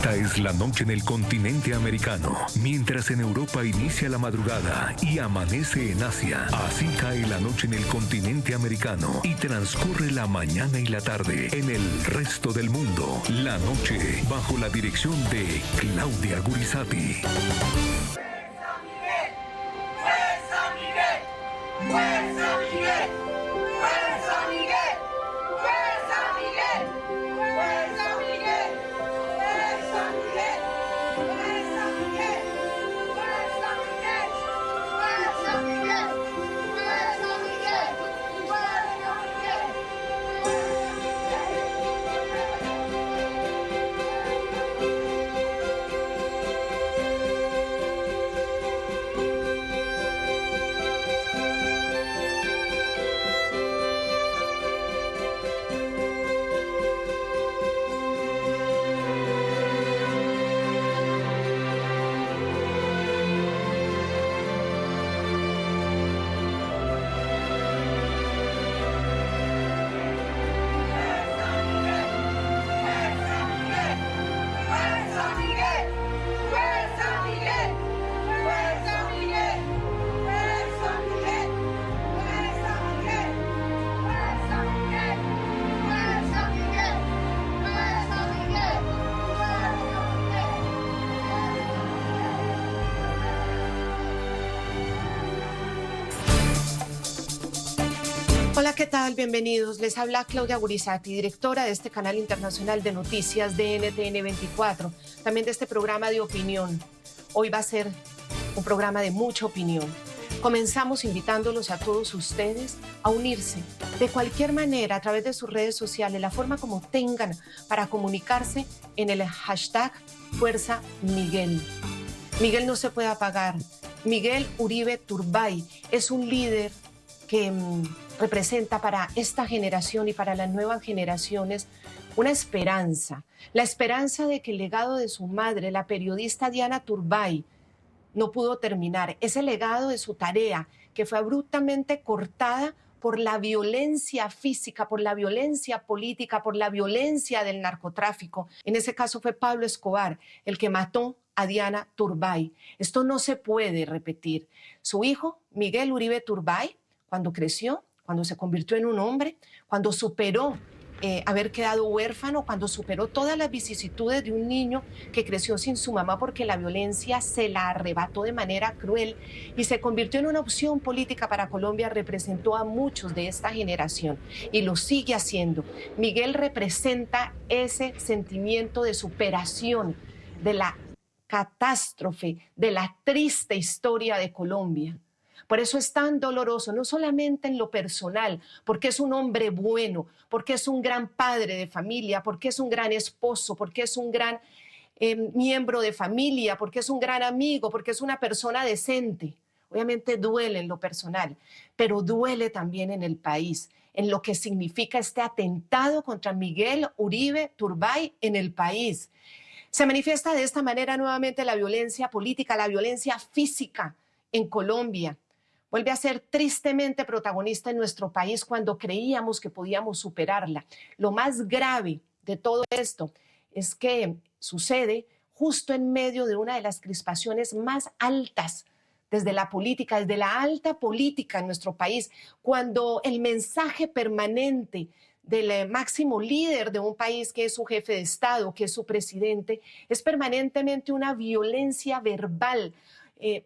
Esta es la noche en el continente americano, mientras en Europa inicia la madrugada y amanece en Asia. Así cae la noche en el continente americano y transcurre la mañana y la tarde en el resto del mundo. La noche bajo la dirección de Claudia Gurizati. Hola, ¿qué tal? Bienvenidos. Les habla Claudia Gurizati, directora de este canal internacional de noticias de NTN 24, también de este programa de opinión. Hoy va a ser un programa de mucha opinión. Comenzamos invitándolos a todos ustedes a unirse de cualquier manera a través de sus redes sociales, la forma como tengan para comunicarse en el hashtag Fuerza Miguel. Miguel no se puede apagar. Miguel Uribe Turbay es un líder que representa para esta generación y para las nuevas generaciones una esperanza, la esperanza de que el legado de su madre, la periodista Diana Turbay, no pudo terminar. Ese legado de su tarea que fue abruptamente cortada por la violencia física, por la violencia política, por la violencia del narcotráfico. En ese caso fue Pablo Escobar el que mató a Diana Turbay. Esto no se puede repetir. Su hijo, Miguel Uribe Turbay, cuando creció, cuando se convirtió en un hombre, cuando superó haber quedado huérfano, cuando superó todas las vicisitudes de un niño que creció sin su mamá porque la violencia se la arrebató de manera cruel y se convirtió en una opción política para Colombia, representó a muchos de esta generación y lo sigue haciendo. Miguel representa ese sentimiento de superación de la catástrofe, de la triste historia de Colombia. Por eso es tan doloroso, no solamente en lo personal, porque es un hombre bueno, porque es un gran padre de familia, porque es un gran esposo, porque es un gran miembro de familia, porque es un gran amigo, porque es una persona decente. Obviamente duele en lo personal, pero duele también en el país, en lo que significa este atentado contra Miguel Uribe Turbay en el país. Se manifiesta de esta manera nuevamente la violencia política, la violencia física en Colombia. Vuelve a ser tristemente protagonista en nuestro país cuando creíamos que podíamos superarla. Lo más grave de todo esto es que sucede justo en medio de una de las crispaciones más altas desde la política, desde la alta política en nuestro país, cuando el mensaje permanente del máximo líder de un país, que es su jefe de Estado, que es su presidente, es permanentemente una violencia verbal,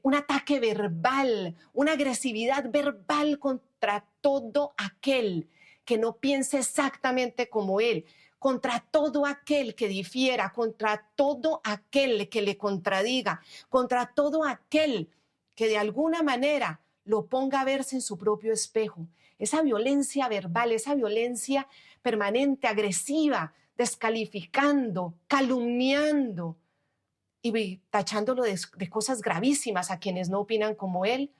un ataque verbal, una agresividad verbal contra todo aquel que no piense exactamente como él, contra todo aquel que difiera, contra todo aquel que le contradiga, contra todo aquel que de alguna manera lo ponga a verse en su propio espejo. Esa violencia verbal, esa violencia permanente, agresiva, descalificando, calumniando y tachándolo de cosas gravísimas a quienes no opinan como él,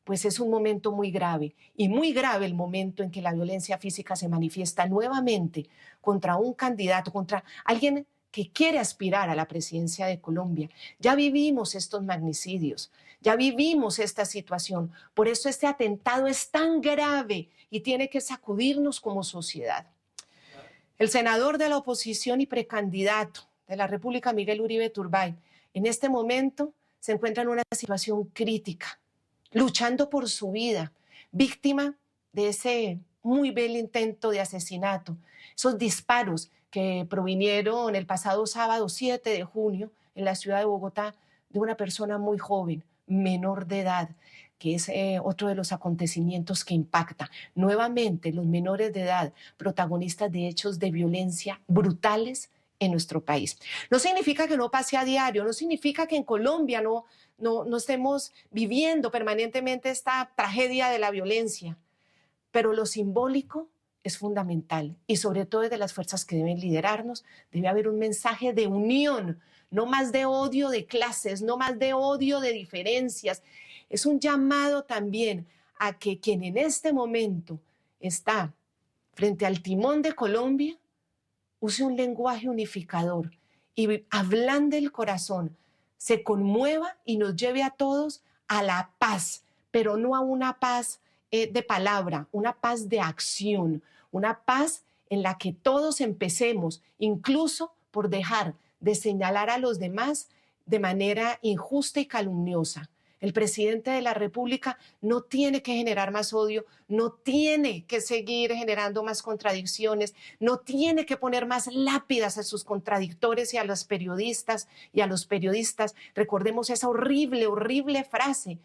pues es un momento muy grave. Y muy grave el momento en que la violencia física se manifiesta nuevamente contra un candidato, contra alguien que quiere aspirar a la presidencia de Colombia. Ya vivimos estos magnicidios, ya vivimos esta situación. Por eso este atentado es tan grave y tiene que sacudirnos como sociedad. El senador de la oposición y precandidato de la República, Miguel Uribe Turbay, en este momento se encuentra en una situación crítica, luchando por su vida, víctima de ese muy vil intento de asesinato, esos disparos que provinieron el pasado sábado 7 de junio en la ciudad de Bogotá de una persona muy joven, menor de edad, que es otro de los acontecimientos que impacta. Nuevamente, los menores de edad, protagonistas de hechos de violencia brutales en nuestro país. No significa que no pase a diario, no significa que en Colombia no estemos viviendo permanentemente esta tragedia de la violencia, pero lo simbólico es fundamental y sobre todo desde las fuerzas que deben liderarnos debe haber un mensaje de unión, no más de odio de clases, no más de odio de diferencias. Es un llamado también a que quien en este momento está frente al timón de Colombia use un lenguaje unificador y ablande el corazón, se conmueva y nos lleve a todos a la paz, pero no a una paz de palabra, una paz de acción, una paz en la que todos empecemos, incluso por dejar de señalar a los demás de manera injusta y calumniosa. El presidente de la República no tiene que generar más odio, no tiene que seguir generando más contradicciones, no tiene que poner más lápidas a sus contradictores y a los periodistas Recordemos esa horrible, horrible frase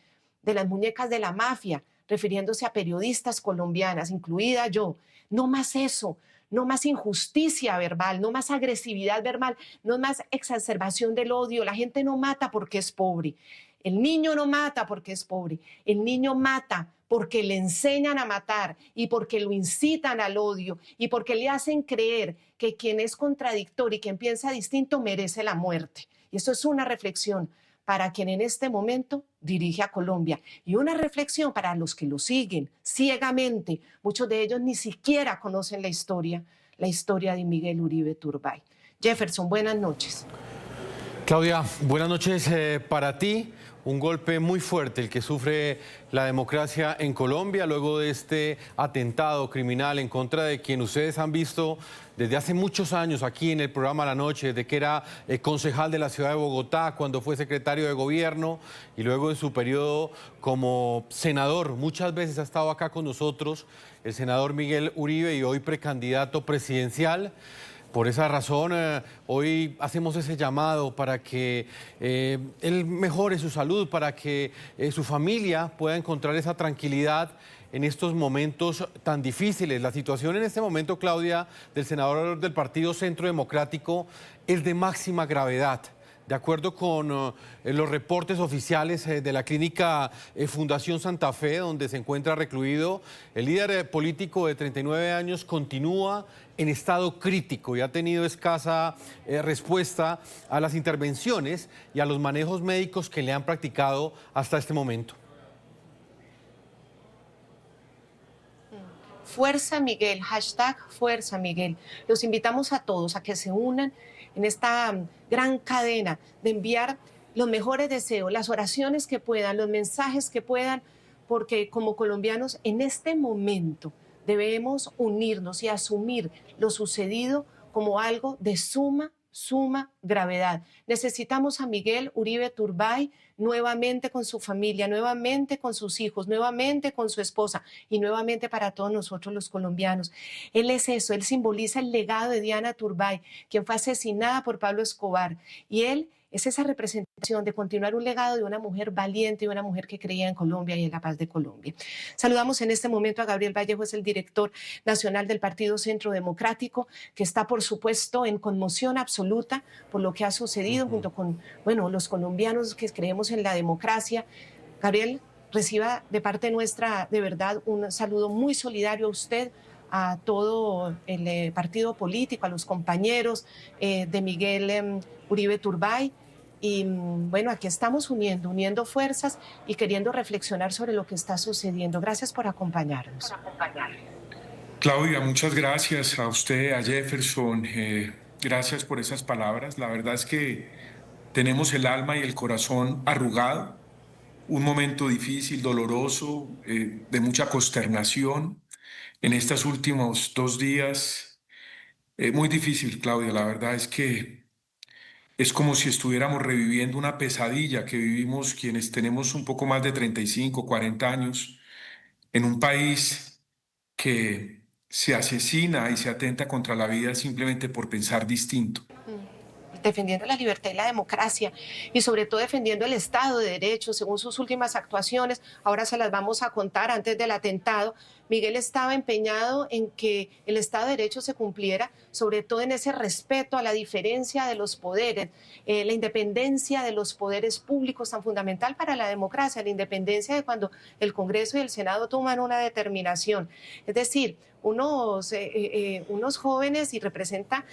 de las muñecas de la mafia, refiriéndose a periodistas colombianas, incluida yo. No más eso, no más injusticia verbal, no más agresividad verbal, no más exacerbación del odio. La gente no mata porque es pobre. El niño no mata porque es pobre. El niño mata porque le enseñan a matar y porque lo incitan al odio y porque le hacen creer que quien es contradictorio y quien piensa distinto merece la muerte. Y eso es una reflexión para quien en este momento dirige a Colombia y una reflexión para los que lo siguen ciegamente. Muchos de ellos ni siquiera conocen la historia de Miguel Uribe Turbay. Jefferson, buenas noches. Claudia, buenas noches para ti. Un golpe muy fuerte el que sufre la democracia en Colombia luego de este atentado criminal en contra de quien ustedes han visto desde hace muchos años aquí en el programa La Noche, de que era concejal de la ciudad de Bogotá, cuando fue secretario de gobierno y luego en su periodo como senador. Muchas veces ha estado acá con nosotros el senador Miguel Uribe y hoy precandidato presidencial. Por esa razón, hoy hacemos ese llamado para que él mejore su salud, para que su familia pueda encontrar esa tranquilidad en estos momentos tan difíciles. La situación en este momento, Claudia, del senador del Partido Centro Democrático es de máxima gravedad. De acuerdo con los reportes oficiales de la clínica Fundación Santa Fe, donde se encuentra recluido, el líder político de 39 años continúa en estado crítico y ha tenido escasa respuesta a las intervenciones y a los manejos médicos que le han practicado hasta este momento. Fuerza Miguel, hashtag Fuerza Miguel. Los invitamos a todos a que se unan en esta gran cadena de enviar los mejores deseos, las oraciones que puedan, los mensajes que puedan, porque como colombianos en este momento debemos unirnos y asumir lo sucedido como algo de suma gravedad. Necesitamos a Miguel Uribe Turbay nuevamente con su familia, nuevamente con sus hijos, nuevamente con su esposa y nuevamente para todos nosotros los colombianos. Él es eso, él simboliza el legado de Diana Turbay, quien fue asesinada por Pablo Escobar, y él es esa representación de continuar un legado de una mujer valiente y una mujer que creía en Colombia y en la paz de Colombia. Saludamos en este momento a Gabriel Vallejo, es el director nacional del Partido Centro Democrático, que está, por supuesto, en conmoción absoluta por lo que ha sucedido junto con, los colombianos que creemos en la democracia. Gabriel, reciba de parte nuestra, de verdad, un saludo muy solidario a usted, a todo el partido político, a los compañeros de Miguel Uribe Turbay. Y aquí estamos uniendo fuerzas y queriendo reflexionar sobre lo que está sucediendo. Gracias por acompañarnos. Claudia, muchas gracias a usted, a Jefferson. Gracias por esas palabras. La verdad es que tenemos el alma y el corazón arrugado. Un momento difícil, doloroso, de mucha consternación en estos últimos 2 días. Muy difícil, Claudia. La verdad es que es como si estuviéramos reviviendo una pesadilla que vivimos quienes tenemos un poco más de 35, 40 años en un país que se asesina y se atenta contra la vida simplemente por pensar distinto. Defendiendo la libertad y la democracia y sobre todo defendiendo el Estado de Derecho. Según sus últimas actuaciones, ahora se las vamos a contar, antes del atentado, Miguel estaba empeñado en que el Estado de Derecho se cumpliera, sobre todo en ese respeto a la diferencia de los poderes, la independencia de los poderes públicos, tan fundamental para la democracia, la independencia de cuando el Congreso y el Senado toman una determinación. Es decir, unos jóvenes, y representa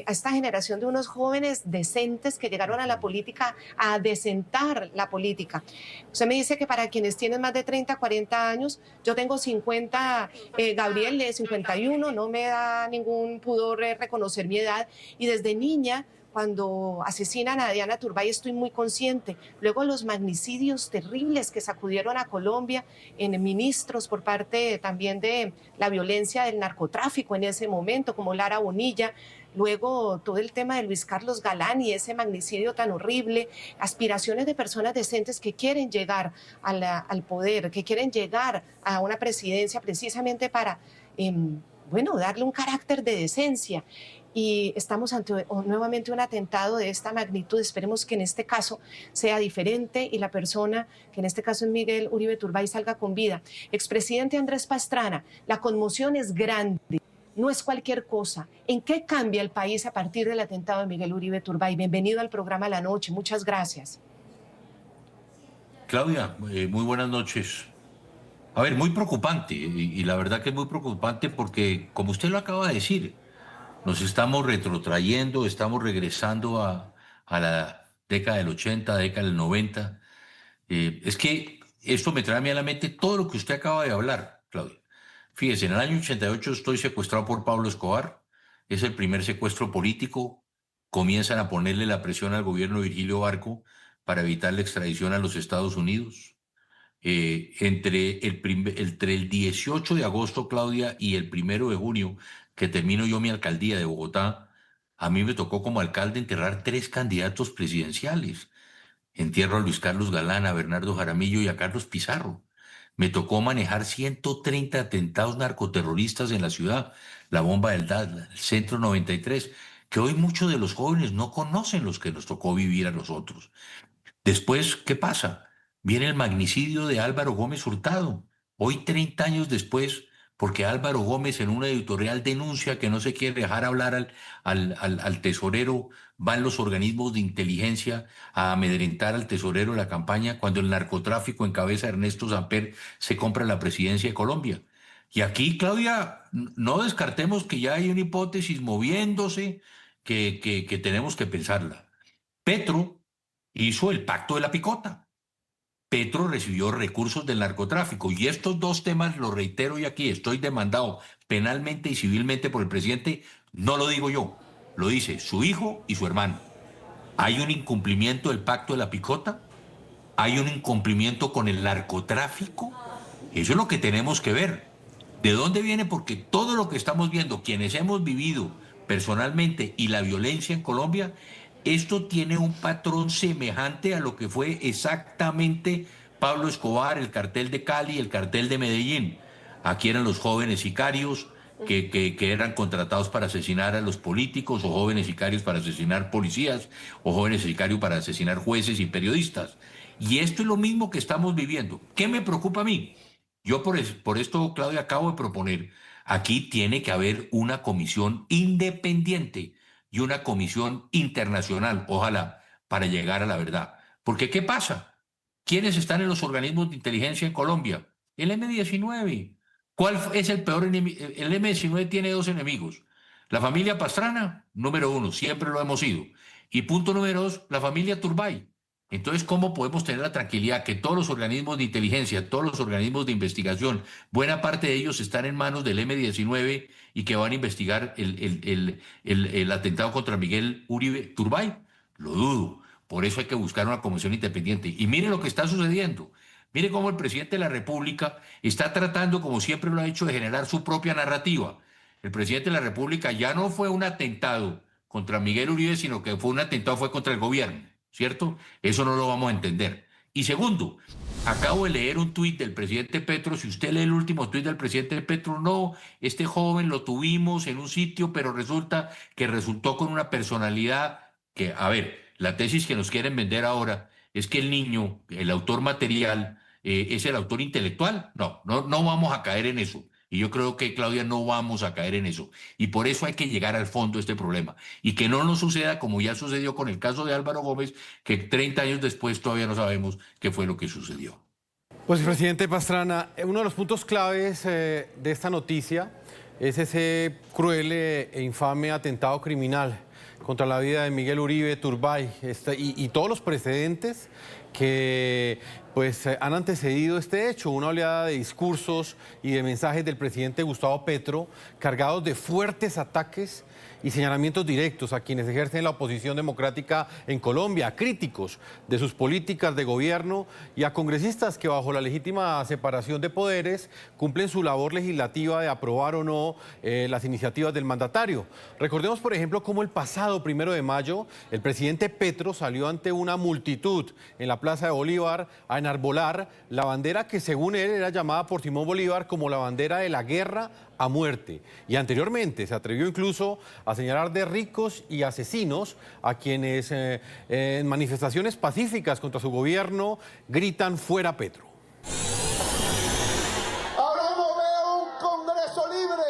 a esta generación de unos jóvenes decentes que llegaron a la política a decentar la política. Usted me dice que para quienes tienen más de 30, 40 años, yo tengo 50, Gabriel de 51, no me da ningún pudor reconocer mi edad, y desde niña, cuando asesinan a Diana Turbay, estoy muy consciente. Luego los magnicidios terribles que sacudieron a Colombia en ministros por parte también de la violencia del narcotráfico en ese momento, como Lara Bonilla. Luego todo el tema de Luis Carlos Galán y ese magnicidio tan horrible, aspiraciones de personas decentes que quieren llegar al poder, que quieren llegar a una presidencia precisamente para, darle un carácter de decencia. Y estamos ante nuevamente un atentado de esta magnitud. Esperemos que en este caso sea diferente y la persona, que en este caso es Miguel Uribe Turbay, salga con vida. Expresidente Andrés Pastrana, la conmoción es grande, no es cualquier cosa. ¿En qué cambia el país a partir del atentado de Miguel Uribe Turbay? Bienvenido al programa La Noche, muchas gracias. Claudia, muy buenas noches. A ver, muy preocupante, y la verdad que es muy preocupante porque, como usted lo acaba de decir, nos estamos retrotrayendo, estamos regresando a la década del 80, década del 90. Es que esto me trae a mí a la mente todo lo que usted acaba de hablar, Claudia. Fíjese, en el año 88 estoy secuestrado por Pablo Escobar, es el primer secuestro político, comienzan a ponerle la presión al gobierno de Virgilio Barco para evitar la extradición a los Estados Unidos. Entre el 18 de agosto, Claudia, y el 1 de junio, que termino yo mi alcaldía de Bogotá, a mí me tocó como alcalde enterrar 3 candidatos presidenciales. Entierro a Luis Carlos Galán, a Bernardo Jaramillo y a Carlos Pizarro. Me tocó manejar 130 atentados narcoterroristas en la ciudad, la bomba del DAD, el Centro 93, que hoy muchos de los jóvenes no conocen los que nos tocó vivir a nosotros. Después, ¿qué pasa? Viene el magnicidio de Álvaro Gómez Hurtado, hoy 30 años después, porque Álvaro Gómez en una editorial denuncia que no se quiere dejar hablar al tesorero, van los organismos de inteligencia a amedrentar al tesorero de la campaña cuando el narcotráfico en cabeza de Ernesto Samper se compra la presidencia de Colombia. Y aquí, Claudia, no descartemos que ya hay una hipótesis moviéndose que tenemos que pensarla. Petro hizo el pacto de la picota. Petro recibió recursos del narcotráfico y estos dos temas, lo reitero y aquí estoy demandado penalmente y civilmente por el presidente, no lo digo yo, lo dice su hijo y su hermano. Hay un incumplimiento del pacto de la picota, hay un incumplimiento con el narcotráfico, eso es lo que tenemos que ver. ¿De dónde viene? Porque todo lo que estamos viendo, quienes hemos vivido personalmente y la violencia en Colombia, esto tiene un patrón semejante a lo que fue exactamente Pablo Escobar, el cartel de Cali, el cartel de Medellín. Aquí eran los jóvenes sicarios que eran contratados para asesinar a los políticos, o jóvenes sicarios para asesinar policías, o jóvenes sicarios para asesinar jueces y periodistas. Y esto es lo mismo que estamos viviendo. ¿Qué me preocupa a mí? Yo por esto, Claudia, acabo de proponer, aquí tiene que haber una comisión independiente y una comisión internacional, ojalá, para llegar a la verdad. Porque, ¿qué pasa? ¿Quiénes están en los organismos de inteligencia en Colombia? El M-19. ¿Cuál es el peor enemigo? El M-19 tiene dos enemigos. La familia Pastrana, número uno, siempre lo hemos sido. Y punto número dos, la familia Turbay. Entonces, ¿cómo podemos tener la tranquilidad que todos los organismos de inteligencia, todos los organismos de investigación, buena parte de ellos están en manos del M-19 y que van a investigar el atentado contra Miguel Uribe Turbay? Lo dudo. Por eso hay que buscar una comisión independiente. Y mire lo que está sucediendo. Mire cómo el presidente de la República está tratando, como siempre lo ha hecho, de generar su propia narrativa. El presidente de la República ya no fue un atentado contra Miguel Uribe, sino que fue un atentado, fue contra el gobierno, ¿cierto? Eso no lo vamos a entender. Y segundo, acabo de leer un tuit del presidente Petro. Si usted lee el último tuit del presidente Petro, no, este joven lo tuvimos en un sitio, pero resulta que resultó con una personalidad que, a ver, la tesis que nos quieren vender ahora es que el niño, el autor material, es el autor intelectual. No, no, no vamos a caer en eso. Y yo creo que, Claudia, no vamos a caer en eso. Y por eso hay que llegar al fondo de este problema. Y que no nos suceda como ya sucedió con el caso de Álvaro Gómez, que 30 años después todavía no sabemos qué fue lo que sucedió. Pues, presidente Pastrana, uno de los puntos claves de esta noticia es ese cruel e infame atentado criminal contra la vida de Miguel Uribe Turbay y todos los precedentes que pues han antecedido este hecho, una oleada de discursos y de mensajes del presidente Gustavo Petro cargados de fuertes ataques y señalamientos directos a quienes ejercen la oposición democrática en Colombia, a críticos de sus políticas de gobierno y a congresistas que bajo la legítima separación de poderes cumplen su labor legislativa de aprobar o no las iniciativas del mandatario. Recordemos, por ejemplo, cómo el pasado 1 de mayo el presidente Petro salió ante una multitud en la Plaza de Bolívar a enarbolar la bandera que según él era llamada por Simón Bolívar como la bandera de la guerra a muerte. Y anteriormente se atrevió incluso a señalar de ricos y asesinos a quienes en manifestaciones pacíficas contra su gobierno gritan fuera Petro. Ahora no veo un Congreso libre.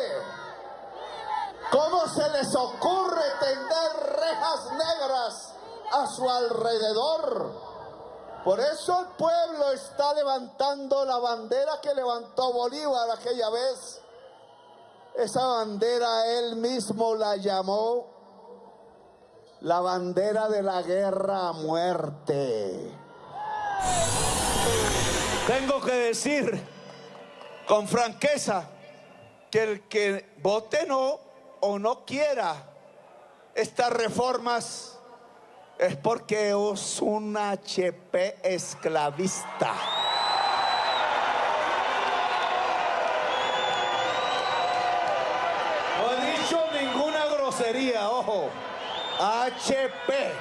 ¿Cómo se les ocurre tender rejas negras a su alrededor? Por eso el pueblo está levantando la bandera que levantó Bolívar aquella vez. Esa bandera él mismo la llamó la bandera de la guerra a muerte. Tengo que decir con franqueza que el que vote no o no quiera estas reformas es porque es un HP esclavista. No he dicho ninguna grosería, ojo. HP.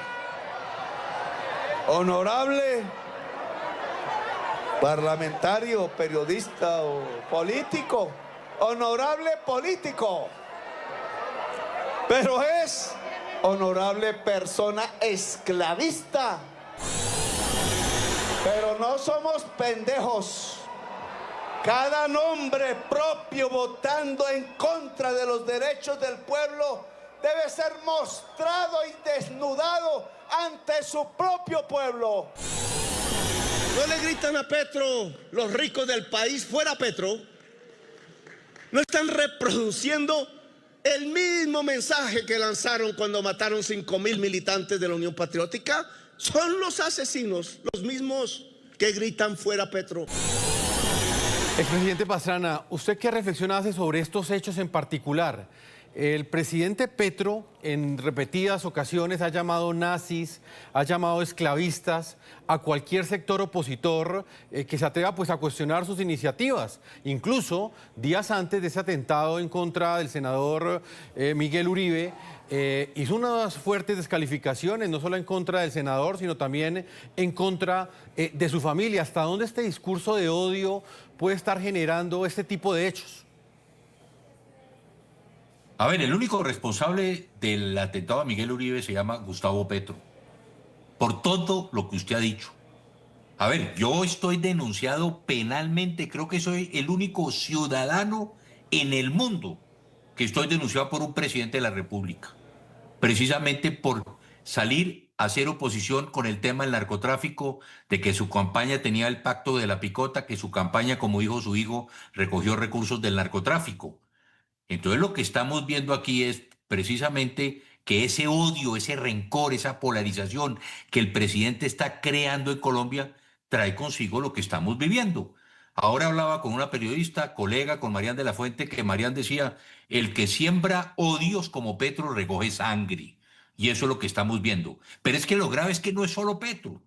Honorable parlamentario, periodista o político. Honorable político. Pero es honorable persona esclavista. Pero no somos pendejos. Cada nombre propio votando en contra de los derechos del pueblo debe ser mostrado y desnudado ante su propio pueblo. No le gritan a Petro los ricos del país fuera Petro. No están reproduciendo el mismo mensaje que lanzaron cuando mataron 5.000 militantes de la Unión Patriótica. Son los asesinos, los mismos que gritan fuera Petro. Expresidente Pastrana, ¿usted qué reflexión hace sobre estos hechos en particular? El presidente Petro en repetidas ocasiones ha llamado nazis, ha llamado esclavistas a cualquier sector opositor que se atreva pues, a cuestionar sus iniciativas. Incluso días antes de ese atentado en contra del senador Miguel Uribe, hizo unas fuertes descalificaciones, no solo en contra del senador, sino también en contra de su familia. ¿Hasta dónde este discurso de odio puede estar generando este tipo de hechos? A ver, el único responsable del atentado a Miguel Uribe se llama Gustavo Petro, por todo lo que usted ha dicho. A ver, yo estoy denunciado penalmente, creo que soy el único ciudadano en el mundo que estoy denunciado por un presidente de la República, precisamente por salir a hacer oposición con el tema del narcotráfico, de que su campaña tenía el pacto de la picota, que su campaña, como dijo su hijo, recogió recursos del narcotráfico. Entonces lo que estamos viendo aquí es precisamente que ese odio, ese rencor, esa polarización que el presidente está creando en Colombia trae consigo lo que estamos viviendo. Ahora hablaba con una periodista, colega, con Marian de la Fuente, que Marian decía, el que siembra odios como Petro recoge sangre. Y eso es lo que estamos viendo. Pero es que lo grave es que no es solo Petro.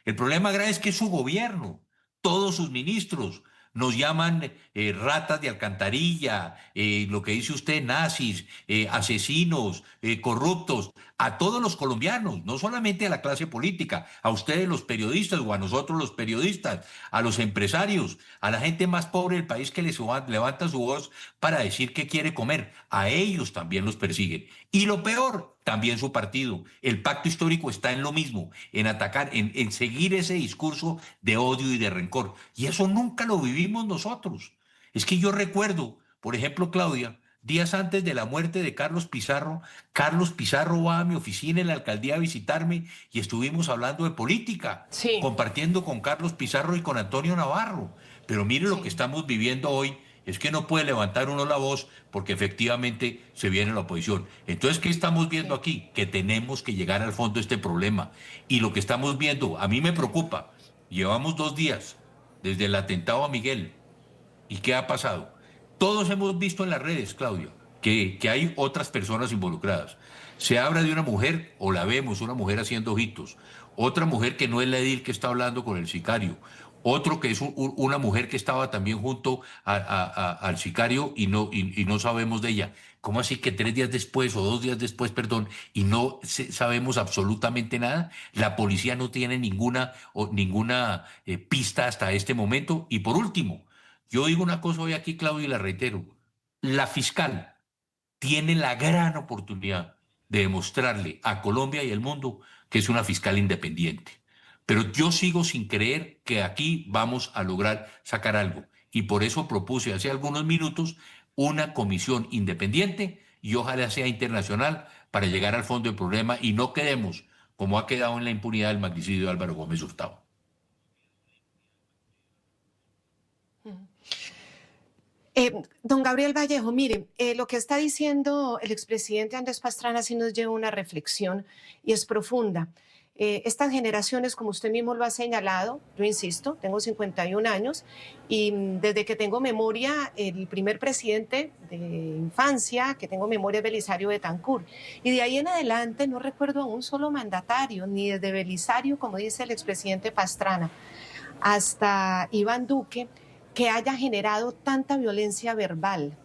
El problema grave es que es su gobierno, todos sus ministros, nos llaman ratas de alcantarilla, lo que dice usted, nazis, asesinos, corruptos, a todos los colombianos, no solamente a la clase política, a ustedes los periodistas o a nosotros los periodistas, a los empresarios, a la gente más pobre del país que levanta su voz para decir que quiere comer, a ellos también los persiguen. Y lo peor, también su partido. El pacto histórico está en lo mismo, en atacar, en seguir ese discurso de odio y de rencor. Y eso nunca lo vivimos nosotros. Es que yo recuerdo, por ejemplo, Claudia, días antes de la muerte de Carlos Pizarro va a mi oficina en la alcaldía a visitarme y estuvimos hablando de política, Sí, compartiendo con Carlos Pizarro y con Antonio Navarro. Pero mire lo que sí. estamos viviendo hoy. Es que no puede levantar uno la voz porque efectivamente se viene la oposición. Entonces, ¿qué estamos viendo Sí. aquí? Que tenemos que llegar al fondo de este problema. Y lo que estamos viendo, a mí me preocupa. Llevamos 2 días desde el atentado a Miguel. ¿Y qué ha pasado? Todos hemos visto en las redes, Claudia, que hay otras personas involucradas. Se habla de una mujer, o la vemos, una mujer haciendo ojitos. Otra mujer que no es la edil que está hablando con el sicario. Otro que es una mujer que estaba también junto al sicario y no sabemos de ella. ¿Cómo así que 3 días después o 2 días después, perdón, y no sabemos absolutamente nada? La policía no tiene ninguna pista hasta este momento. Y por último, yo digo una cosa hoy aquí, Claudio, y la reitero. La fiscal tiene la gran oportunidad de demostrarle a Colombia y al mundo que es una fiscal independiente. Pero yo sigo sin creer que aquí vamos a lograr sacar algo. Y por eso propuse hace algunos minutos una comisión independiente y ojalá sea internacional para llegar al fondo del problema y no quedemos como ha quedado en la impunidad del magnicidio de Álvaro Gómez Hurtado. Don Gabriel Vallejo, mire, lo que está diciendo el expresidente Andrés Pastrana sí nos lleva a una reflexión y es profunda. Estas generaciones, como usted mismo lo ha señalado, yo insisto, tengo 51 años y desde que tengo memoria, el primer presidente de infancia que tengo memoria es Belisario Betancur. Y de ahí en adelante no recuerdo a un solo mandatario, ni desde Belisario, como dice el expresidente Pastrana, hasta Iván Duque, que haya generado tanta violencia verbal,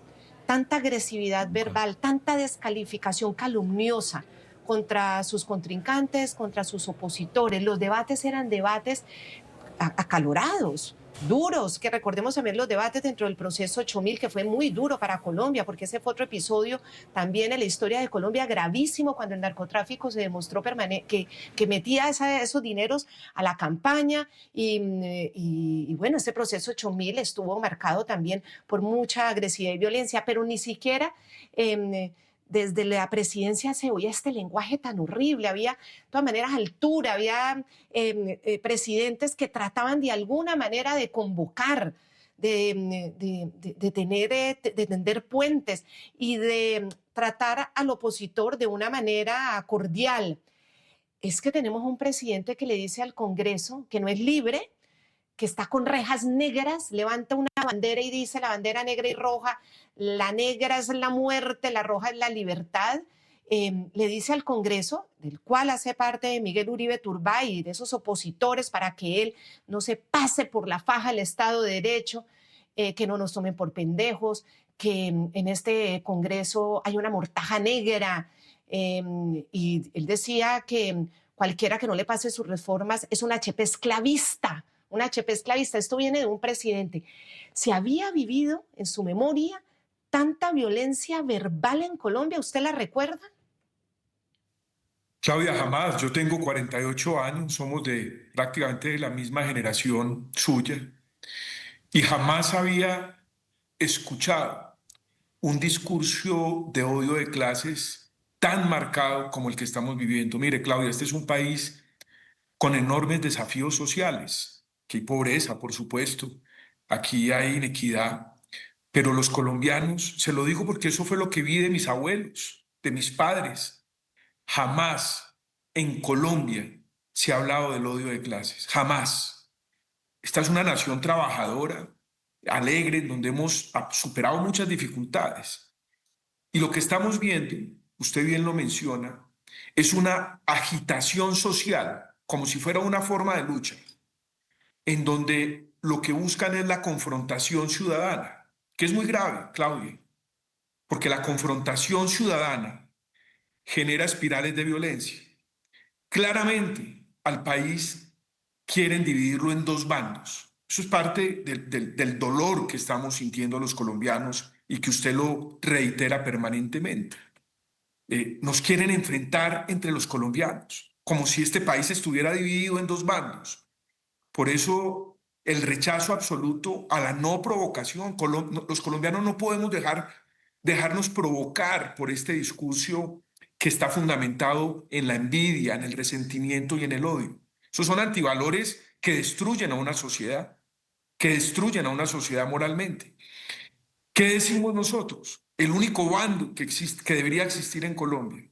tanta agresividad verbal, tanta descalificación calumniosa contra sus contrincantes, contra sus opositores. Los debates eran debates acalorados, duros, que recordemos también los debates dentro del proceso 8000, que fue muy duro para Colombia, porque ese fue otro episodio también en la historia de Colombia gravísimo, cuando el narcotráfico se demostró que metía esos dineros a la campaña y bueno, ese proceso 8000 estuvo marcado también por mucha agresividad y violencia, pero ni siquiera desde la presidencia se oía este lenguaje tan horrible, había de todas maneras altura, había presidentes que trataban de alguna manera de convocar, de tender puentes y de tratar al opositor de una manera cordial. Es que tenemos un presidente que le dice al Congreso que no es libre, que está con rejas negras, levanta una bandera y dice la bandera negra y roja, la negra es la muerte, la roja es la libertad. Le dice al Congreso, del cual hace parte Miguel Uribe Turbay y de esos opositores, para que él no se pase por la faja del Estado de Derecho, que no nos tomen por pendejos, que en este Congreso hay una mortaja negra. Y él decía que cualquiera que no le pase sus reformas es un HP esclavista. Un HP esclavista. Esto viene de un presidente. ¿Se había vivido en su memoria tanta violencia verbal en Colombia? ¿Usted la recuerda? Claudia, jamás. Yo tengo 48 años, somos prácticamente de la misma generación suya, y jamás había escuchado un discurso de odio de clases tan marcado como el que estamos viviendo. Mire, Claudia, este es un país con enormes desafíos sociales. Aquí hay pobreza, por supuesto, aquí hay inequidad, pero los colombianos, se lo digo porque eso fue lo que vi de mis abuelos, de mis padres, jamás en Colombia se ha hablado del odio de clases, jamás. Esta es una nación trabajadora, alegre, en donde hemos superado muchas dificultades. Y lo que estamos viendo, usted bien lo menciona, es una agitación social, como si fuera una forma de lucha, en donde lo que buscan es la confrontación ciudadana, que es muy grave, Claudia, porque la confrontación ciudadana genera espirales de violencia. Claramente, al país quieren dividirlo en dos bandos. Eso es parte del dolor que estamos sintiendo los colombianos y que usted lo reitera permanentemente. Nos quieren enfrentar entre los colombianos, como si este país estuviera dividido en dos bandos. Por eso el rechazo absoluto a la no provocación. Los colombianos no podemos dejarnos provocar por este discurso que está fundamentado en la envidia, en el resentimiento y en el odio. Esos son antivalores que destruyen a una sociedad, moralmente. ¿Qué decimos nosotros? El único bando que debería existir en Colombia,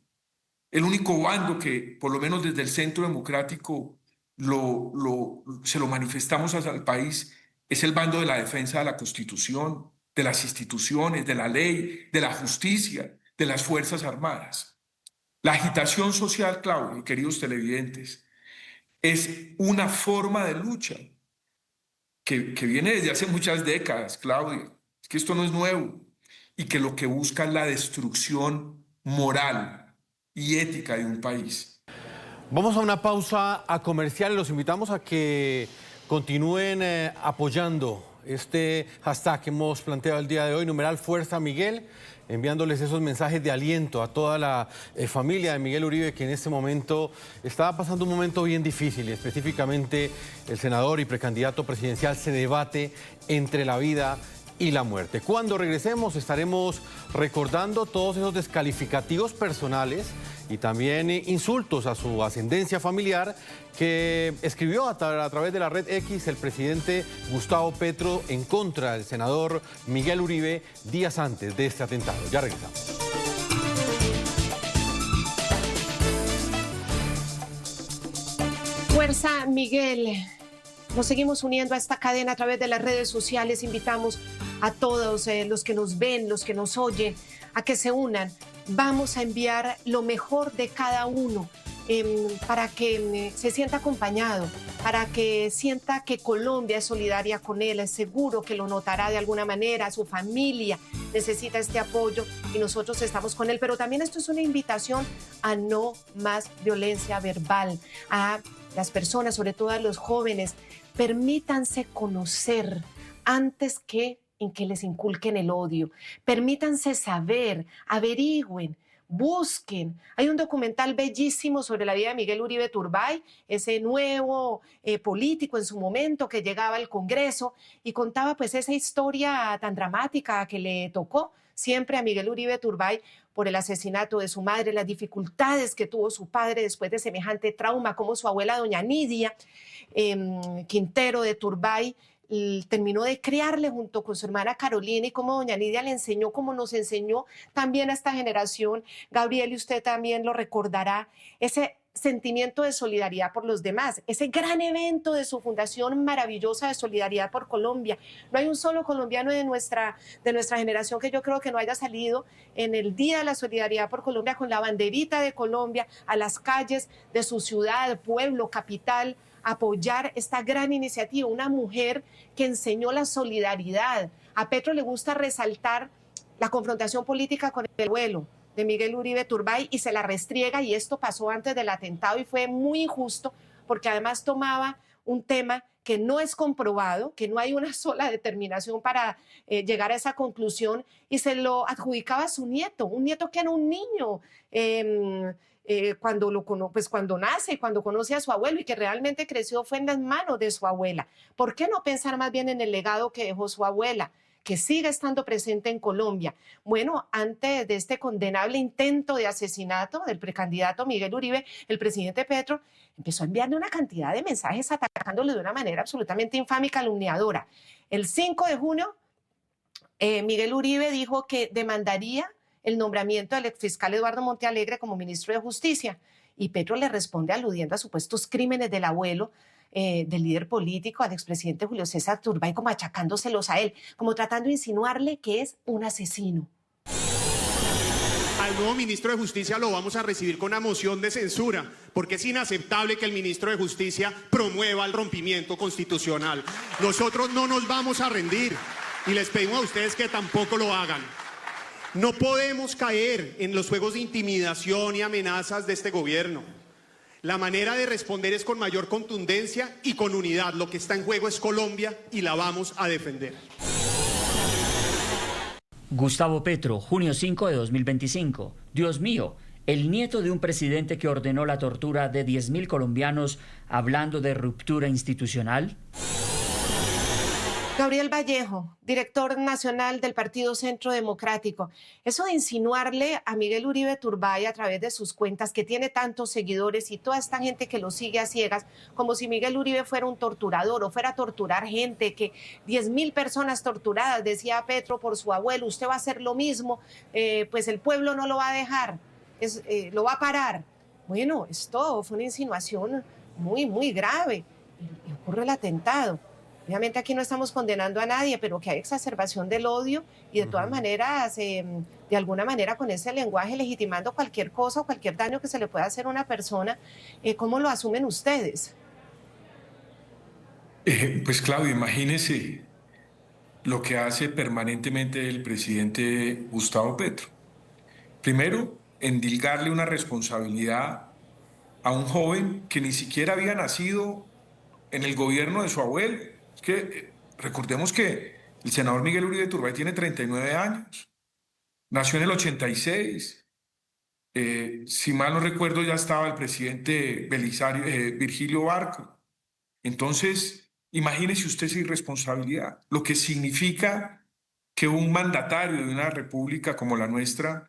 el único bando que, por lo menos desde el Centro Democrático, se lo manifestamos al país, es el bando de la defensa de la Constitución, de las instituciones, de la ley, de la justicia, de las Fuerzas Armadas. La agitación social, Claudia, queridos televidentes, es una forma de lucha que viene desde hace muchas décadas, Claudia. Es que esto no es nuevo y que lo que busca es la destrucción moral y ética de un país. Vamos a una pausa comercial. Los invitamos a que continúen apoyando este hashtag que hemos planteado el día de hoy, numeral Fuerza Miguel, enviándoles esos mensajes de aliento a toda la familia de Miguel Uribe, que en este momento estaba pasando un momento bien difícil, y específicamente el senador y precandidato presidencial se debate entre la vida y la muerte. Cuando regresemos estaremos recordando todos esos descalificativos personales y también insultos a su ascendencia familiar que escribió a través de la red X el presidente Gustavo Petro en contra del senador Miguel Uribe días antes de este atentado. Ya regresamos. Fuerza Miguel. Nos seguimos uniendo a esta cadena a través de las redes sociales. Invitamos a todos los que nos ven, los que nos oyen, a que se unan. Vamos a enviar lo mejor de cada uno para que se sienta acompañado, para que sienta que Colombia es solidaria con él. Es seguro que lo notará de alguna manera. Su familia necesita este apoyo y nosotros estamos con él. Pero también esto es una invitación a no más violencia verbal, a las personas, sobre todo a los jóvenes. Permítanse conocer antes en que les inculquen el odio. Permítanse saber, averigüen, busquen. Hay un documental bellísimo sobre la vida de Miguel Uribe Turbay, ese nuevo político en su momento que llegaba al Congreso y contaba pues esa historia tan dramática que le tocó siempre a Miguel Uribe Turbay por el asesinato de su madre, las dificultades que tuvo su padre después de semejante trauma, como su abuela doña Nidia Quintero de Turbay terminó de criarle junto con su hermana Carolina, y como doña Nidia le enseñó, como nos enseñó también a esta generación. Gabriel, y usted también lo recordará, ese sentimiento de solidaridad por los demás, ese gran evento de su fundación maravillosa de Solidaridad por Colombia. No hay un solo colombiano de nuestra generación que yo creo que no haya salido en el Día de la Solidaridad por Colombia con la banderita de Colombia a las calles de su ciudad, pueblo, capital, apoyar esta gran iniciativa. Una mujer que enseñó la solidaridad. A Petro le gusta resaltar la confrontación política con el abuelo de Miguel Uribe Turbay y se la restriega, y esto pasó antes del atentado y fue muy injusto porque además tomaba un tema que no es comprobado, que no hay una sola determinación para llegar a esa conclusión, y se lo adjudicaba a su nieto, un nieto que era un niño cuando nace y cuando conoce a su abuelo, y que realmente creció fue en las manos de su abuela. ¿Por qué no pensar más bien en el legado que dejó su abuela, que sigue estando presente en Colombia? Bueno, antes de este condenable intento de asesinato del precandidato Miguel Uribe, el presidente Petro empezó a enviarle una cantidad de mensajes atacándole de una manera absolutamente infame y calumniadora. El 5 de junio, Miguel Uribe dijo que demandaría el nombramiento del exfiscal Eduardo Montealegre como ministro de Justicia, y Petro le responde aludiendo a supuestos crímenes del abuelo del líder político, al expresidente Julio César Turbay, como achacándoselos a él, como tratando de insinuarle que es un asesino. Al nuevo ministro de Justicia lo vamos a recibir con una moción de censura, porque es inaceptable que el ministro de Justicia promueva el rompimiento constitucional. Nosotros no nos vamos a rendir y les pedimos a ustedes que tampoco lo hagan. No podemos caer en los juegos de intimidación y amenazas de este gobierno. La manera de responder es con mayor contundencia y con unidad. Lo que está en juego es Colombia y la vamos a defender. Gustavo Petro, junio 5 de 2025. Dios mío, el nieto de un presidente que ordenó la tortura de 10.000 colombianos hablando de ruptura institucional. Gabriel Vallejo, director nacional del Partido Centro Democrático. Eso de insinuarle a Miguel Uribe Turbay a través de sus cuentas, que tiene tantos seguidores y toda esta gente que lo sigue a ciegas, como si Miguel Uribe fuera un torturador o fuera a torturar gente, que 10.000 personas torturadas, decía Petro, por su abuelo, usted va a hacer lo mismo, pues el pueblo no lo va a dejar, lo va a parar. Bueno, esto fue una insinuación muy, muy grave y ocurre el atentado. Obviamente aquí no estamos condenando a nadie, pero que hay exacerbación del odio y de todas maneras, de alguna manera con ese lenguaje legitimando cualquier cosa o cualquier daño que se le pueda hacer a una persona. ¿Cómo lo asumen ustedes? Pues Claudia, imagínese lo que hace permanentemente el presidente Gustavo Petro. Primero, endilgarle una responsabilidad a un joven que ni siquiera había nacido en el gobierno de su abuelo. Es que recordemos que el senador Miguel Uribe Turbay tiene 39 años, nació en el 86, si mal no recuerdo ya estaba el presidente Virgilio Barco. Entonces, imagínese usted esa irresponsabilidad, lo que significa que un mandatario de una república como la nuestra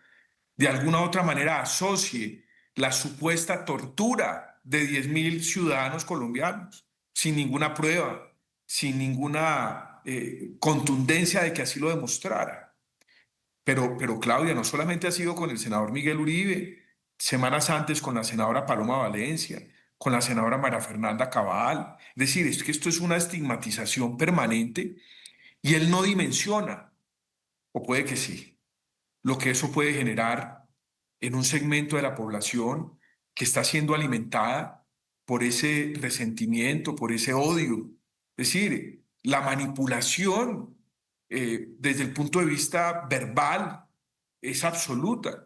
de alguna u otra manera asocie la supuesta tortura de 10.000 ciudadanos colombianos sin ninguna prueba, sin ninguna contundencia de que así lo demostrara. Pero Claudia, no solamente ha sido con el senador Miguel Uribe, semanas antes con la senadora Paloma Valencia, con la senadora María Fernanda Cabal. Es decir, es que esto es una estigmatización permanente y él no dimensiona, o puede que sí, lo que eso puede generar en un segmento de la población que está siendo alimentada por ese resentimiento, por ese odio. Es decir, la manipulación desde el punto de vista verbal es absoluta.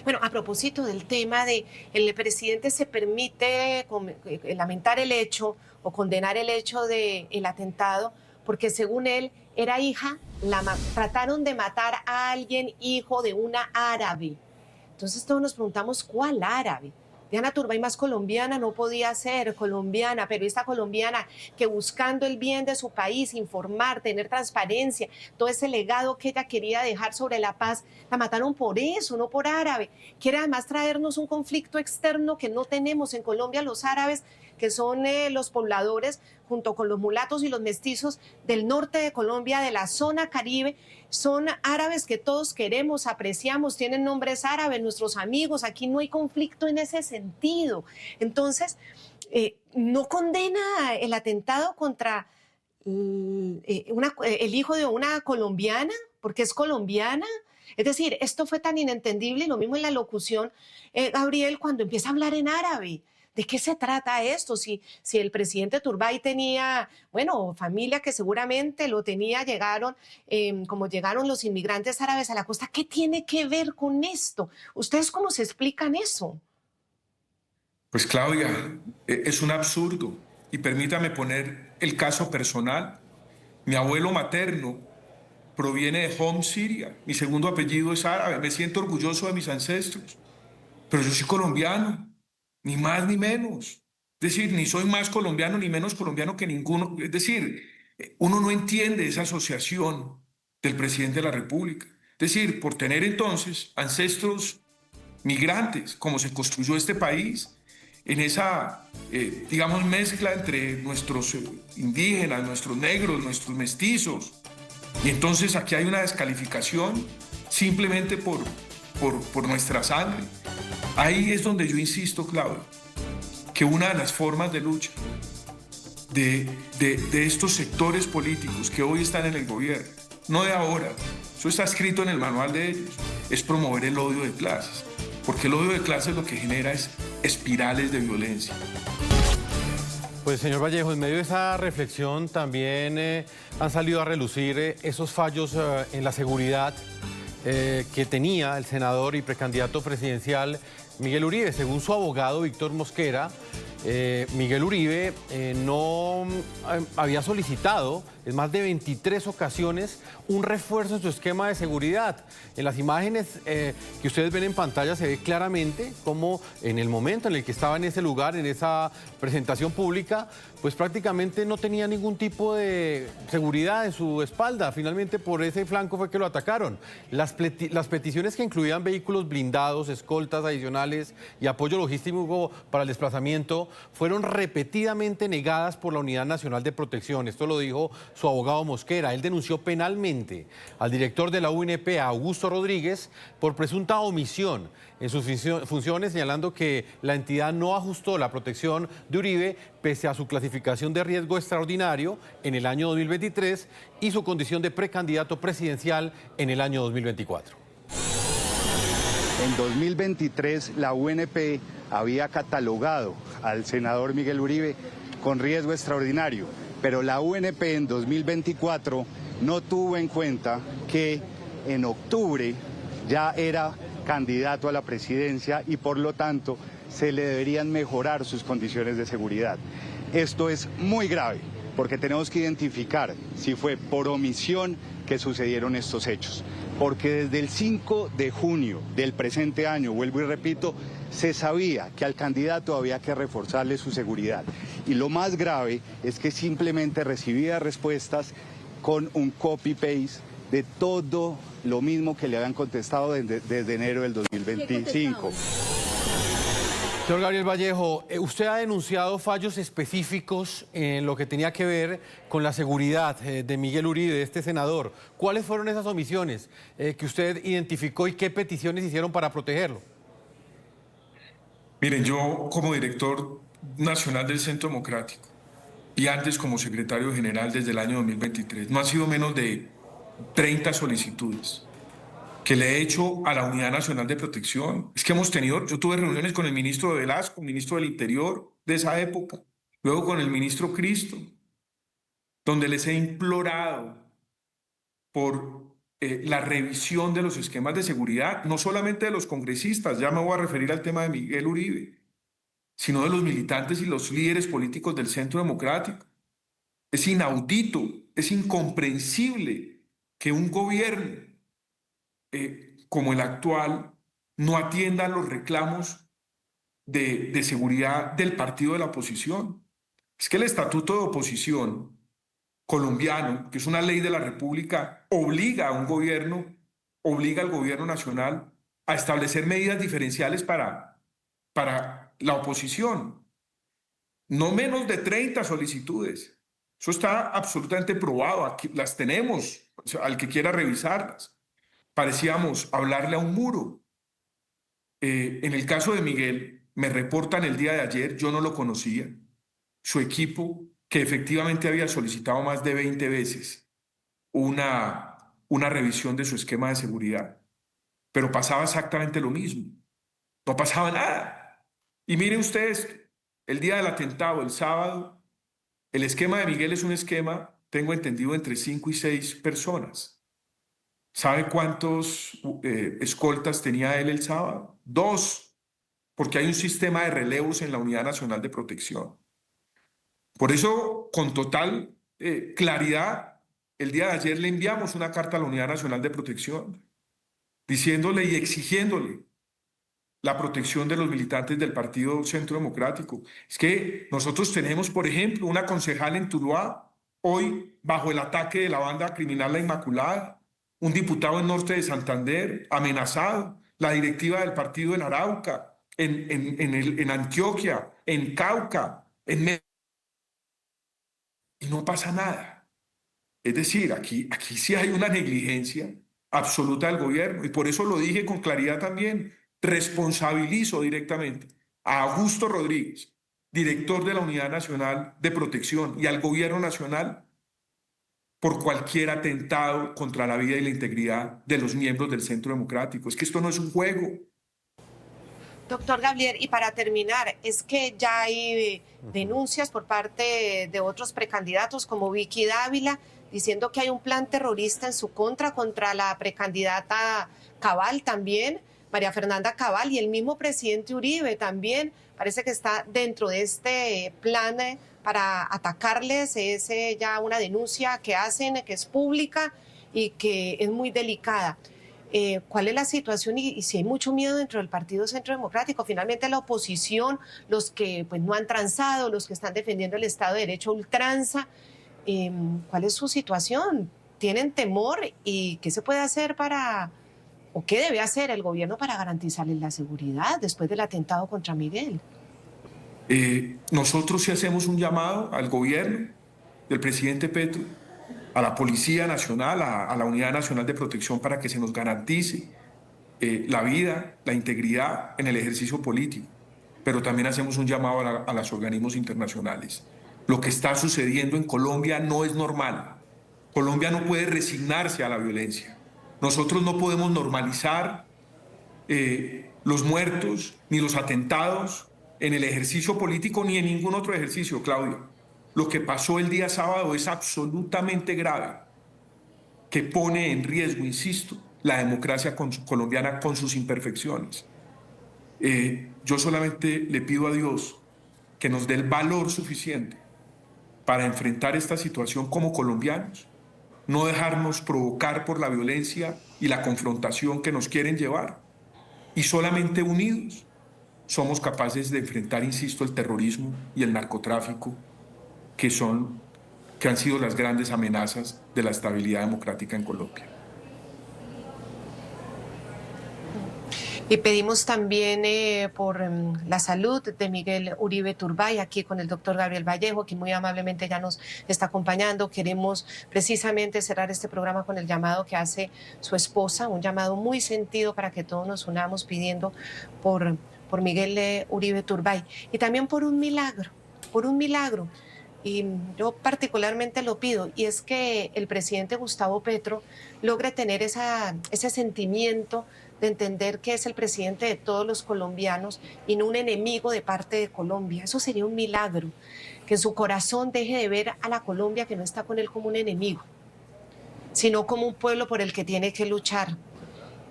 Bueno, a propósito del tema de el presidente se permite lamentar el hecho o condenar el hecho del atentado porque según él era hija, trataron de matar a alguien hijo de una árabe. Entonces todos nos preguntamos, ¿cuál árabe? Diana Turbay más colombiana no podía ser colombiana, pero esta colombiana que buscando el bien de su país, informar, tener transparencia, todo ese legado que ella quería dejar sobre la paz, la mataron por eso, no por árabe. Quiere además traernos un conflicto externo que no tenemos en Colombia los árabes, que son los pobladores junto con los mulatos y los mestizos del norte de Colombia, de la zona Caribe. Son árabes que todos queremos, apreciamos, tienen nombres árabes, nuestros amigos, aquí no hay conflicto en ese sentido. Entonces, no condena el atentado contra el hijo de una colombiana, porque es colombiana. Es decir, esto fue tan inentendible y lo mismo en la locución, Gabriel, cuando empieza a hablar en árabe. ¿De qué se trata esto? Si el presidente Turbay tenía, bueno, familia que seguramente lo tenía, como llegaron los inmigrantes árabes a la costa, ¿qué tiene que ver con esto? ¿Ustedes cómo se explican eso? Pues Claudia, es un absurdo. Y permítame poner el caso personal. Mi abuelo materno proviene de Homs, Siria. Mi segundo apellido es árabe. Me siento orgulloso de mis ancestros. Pero yo soy colombiano. Ni más ni menos. Es decir, ni soy más colombiano ni menos colombiano que ninguno. Es decir, uno no entiende esa asociación del presidente de la República. Es decir, por tener entonces ancestros migrantes, como se construyó este país, en esa, digamos, mezcla entre nuestros indígenas, nuestros negros, nuestros mestizos. Y entonces aquí hay una descalificación simplemente por nuestra sangre. Ahí es donde yo insisto, Claudia, que una de las formas de lucha de estos sectores políticos que hoy están en el gobierno, no de ahora, eso está escrito en el manual de ellos, es promover el odio de clases, porque el odio de clases lo que genera es espirales de violencia. Pues señor Vallejo, en medio de esa reflexión también han salido a relucir esos fallos en la seguridad que tenía el senador y precandidato presidencial Miguel Uribe. Según su abogado Víctor Mosquera, Miguel Uribe no había solicitado en más de 23 ocasiones un refuerzo en su esquema de seguridad. En las imágenes que ustedes ven en pantalla se ve claramente cómo en el momento en el que estaba en ese lugar, en esa presentación pública, pues prácticamente no tenía ningún tipo de seguridad en su espalda. Finalmente por ese flanco fue que lo atacaron. Las peticiones que incluían vehículos blindados, escoltas adicionales y apoyo logístico para el desplazamiento fueron repetidamente negadas por la Unidad Nacional de Protección. Esto lo dijo su abogado Mosquera. Él denunció penalmente al director de la UNP, Augusto Rodríguez, por presunta omisión en sus funciones, señalando que la entidad no ajustó la protección de Uribe pese a su clasificación de riesgo extraordinario en el año 2023 y su condición de precandidato presidencial en el año 2024. En 2023, la UNP había catalogado al senador Miguel Uribe con riesgo extraordinario, pero la UNP en 2024 no tuvo en cuenta que en octubre ya era candidato a la presidencia y por lo tanto se le deberían mejorar sus condiciones de seguridad. Esto es muy grave porque tenemos que identificar si fue por omisión que sucedieron estos hechos. Porque desde el 5 de junio del presente año, vuelvo y repito, se sabía que al candidato había que reforzarle su seguridad. Y lo más grave es que simplemente recibía respuestas con un copy-paste de todo lo mismo que le habían contestado desde enero del 2025. Señor Gabriel Vallejo, usted ha denunciado fallos específicos en lo que tenía que ver con la seguridad de Miguel Uribe, de este senador. ¿Cuáles fueron esas omisiones que usted identificó y qué peticiones hicieron para protegerlo? Miren, yo como director nacional del Centro Democrático y antes como secretario general desde el año 2023, no han sido menos de 30 solicitudes que le he hecho a la Unidad Nacional de Protección. Es que yo tuve reuniones con el ministro Velasco, ministro del Interior de esa época, luego con el ministro Cristo, donde les he implorado por la revisión de los esquemas de seguridad, no solamente de los congresistas, ya me voy a referir al tema de Miguel Uribe, sino de los militantes y los líderes políticos del Centro Democrático. Es inaudito, es incomprensible que un gobierno como el actual no atienda los reclamos de seguridad del partido de la oposición. Es que el Estatuto de Oposición colombiano, que es una ley de la República, obliga al gobierno nacional a establecer medidas diferenciales para la oposición. No menos de 30 solicitudes. Eso está absolutamente probado. Aquí las tenemos, o sea, al que quiera revisarlas. Parecíamos hablarle a un muro. En el caso de Miguel, me reportan el día de ayer, yo no lo conocía, su equipo, que efectivamente había solicitado más de 20 veces una revisión de su esquema de seguridad. Pero pasaba exactamente lo mismo. No pasaba nada. Y miren ustedes, el día del atentado, el sábado, el esquema de Miguel es un esquema, tengo entendido, entre 5 y 6 personas. ¿Sabe cuántos escoltas tenía él el sábado? 2, porque hay un sistema de relevos en la Unidad Nacional de Protección. Por eso, con total claridad, el día de ayer le enviamos una carta a la Unidad Nacional de Protección, diciéndole y exigiéndole la protección de los militantes del Partido Centro Democrático. Es que nosotros tenemos, por ejemplo, una concejal en Tuluá, hoy bajo el ataque de la banda criminal La Inmaculada, un diputado en Norte de Santander amenazado, la directiva del partido en Arauca, en Antioquia, en Cauca, y no pasa nada. Es decir, aquí sí hay una negligencia absoluta del gobierno, y por eso lo dije con claridad también, responsabilizo directamente a Augusto Rodríguez, director de la Unidad Nacional de Protección, y al Gobierno Nacional por cualquier atentado contra la vida y la integridad de los miembros del Centro Democrático. Es que esto no es un juego. Doctor Gabriel, y para terminar, es que ya hay denuncias por parte de otros precandidatos como Vicky Dávila, diciendo que hay un plan terrorista en su contra la precandidata Cabal también, María Fernanda Cabal, y el mismo presidente Uribe también parece que está dentro de este plan para atacarles. Es ya una denuncia que hacen, que es pública y que es muy delicada. ¿Cuál es la situación y si hay mucho miedo dentro del Partido Centro Democrático? Finalmente la oposición, los que pues, no han transado, los que están defendiendo el Estado de Derecho a ultranza, ¿cuál es su situación? ¿Tienen temor? ¿Y qué se puede hacer o qué debe hacer el gobierno para garantizarles la seguridad después del atentado contra Miguel? Nosotros sí hacemos un llamado al gobierno del presidente Petro, a la Policía Nacional, a la Unidad Nacional de Protección para que se nos garantice la vida, la integridad en el ejercicio político. Pero también hacemos un llamado a los organismos internacionales. Lo que está sucediendo en Colombia no es normal. Colombia no puede resignarse a la violencia. Nosotros no podemos normalizar los muertos ni los atentados en el ejercicio político ni en ningún otro ejercicio, Claudia. Lo que pasó el día sábado es absolutamente grave, que pone en riesgo, insisto, la democracia colombiana con sus imperfecciones. Yo solamente le pido a Dios que nos dé el valor suficiente para enfrentar esta situación como colombianos, no dejarnos provocar por la violencia y la confrontación que nos quieren llevar, y solamente unidos somos capaces de enfrentar, insisto, el terrorismo y el narcotráfico, que han sido las grandes amenazas de la estabilidad democrática en Colombia. Y pedimos también por la salud de Miguel Uribe Turbay, aquí con el doctor Gabriel Vallejo, que muy amablemente ya nos está acompañando. Queremos precisamente cerrar este programa con el llamado que hace su esposa, un llamado muy sentido para que todos nos unamos pidiendo por Miguel Uribe Turbay y también por un milagro. Y yo particularmente lo pido, y es que el presidente Gustavo Petro logre tener ese sentimiento de entender que es el presidente de todos los colombianos y no un enemigo de parte de Colombia. Eso sería un milagro, que en su corazón deje de ver a la Colombia que no está con él como un enemigo, sino como un pueblo por el que tiene que luchar.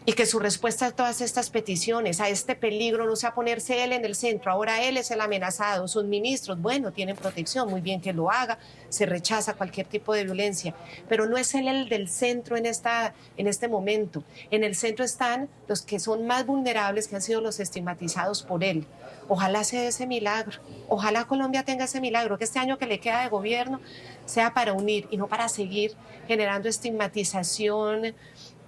Y que su respuesta a todas estas peticiones, a este peligro, no sea ponerse él en el centro. Ahora él es el amenazado, sus ministros, bueno, tienen protección, muy bien que lo haga, se rechaza cualquier tipo de violencia, pero no es él el del centro en este momento. En el centro están los que son más vulnerables, que han sido los estigmatizados por él. Ojalá sea ese milagro, ojalá Colombia tenga ese milagro, que este año que le queda de gobierno sea para unir y no para seguir generando estigmatización,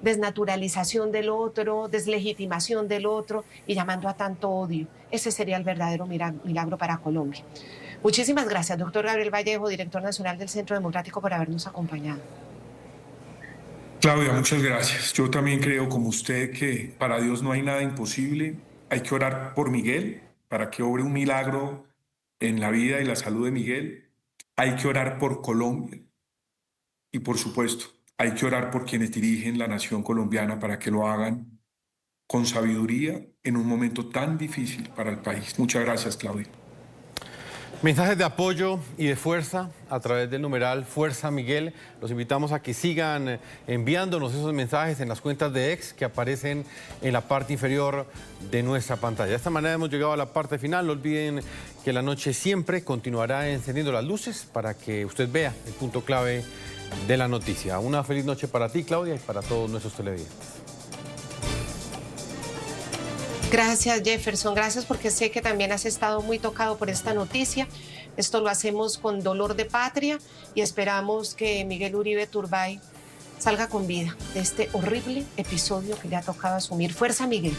desnaturalización del otro, deslegitimación del otro y llamando a tanto odio. Ese sería el verdadero milagro para Colombia. Muchísimas gracias, doctor Gabriel Vallejo, director nacional del Centro Democrático, por habernos acompañado. Claudia, muchas gracias. Yo también creo, como usted, que para Dios no hay nada imposible. Hay que orar por Miguel para que obre un milagro en la vida y la salud de Miguel. Hay que orar por Colombia y, por supuesto, hay que orar por quienes dirigen la nación colombiana para que lo hagan con sabiduría en un momento tan difícil para el país. Muchas gracias, Claudia. Mensajes de apoyo y de fuerza a través del numeral Fuerza Miguel. Los invitamos a que sigan enviándonos esos mensajes en las cuentas de X que aparecen en la parte inferior de nuestra pantalla. De esta manera hemos llegado a la parte final. No olviden que la noche siempre continuará encendiendo las luces para que usted vea el punto clave de la noticia. Una feliz noche para ti, Claudia, y para todos nuestros televidentes. Gracias, Jefferson. Gracias porque sé que también has estado muy tocado por esta noticia. Esto lo hacemos con dolor de patria y esperamos que Miguel Uribe Turbay salga con vida de este horrible episodio que le ha tocado asumir. Fuerza, Miguel.